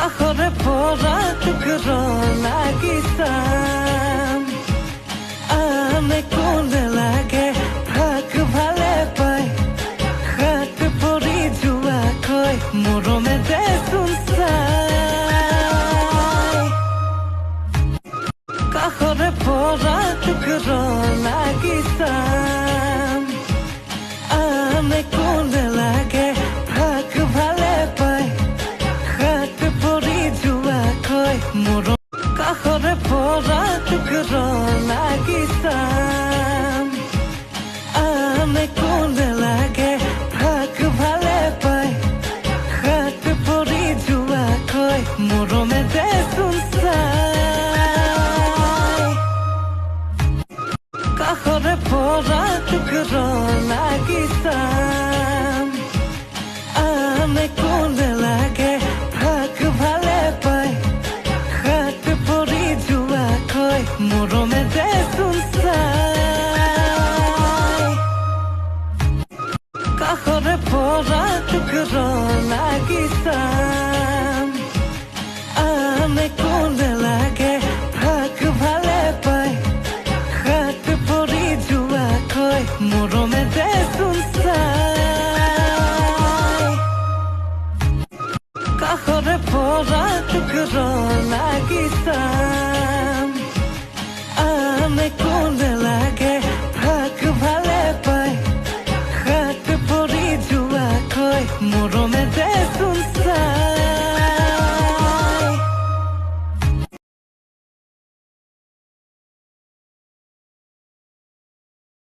কাষৰে পৰা টুকুৰ লাগিছাম আনে কোনে লাগে থাক ভালে পাই হাত পৰি যোৱাকৈ মৰমে দেচোন চাই কাষৰে পৰা টুকুৰ লাগিছাম আনে কোনে লাগে থাক ভালে পাই হাত পৰি যোৱাকৈ মৰম কাষৰে পৰা টুকুৰ লাগিছা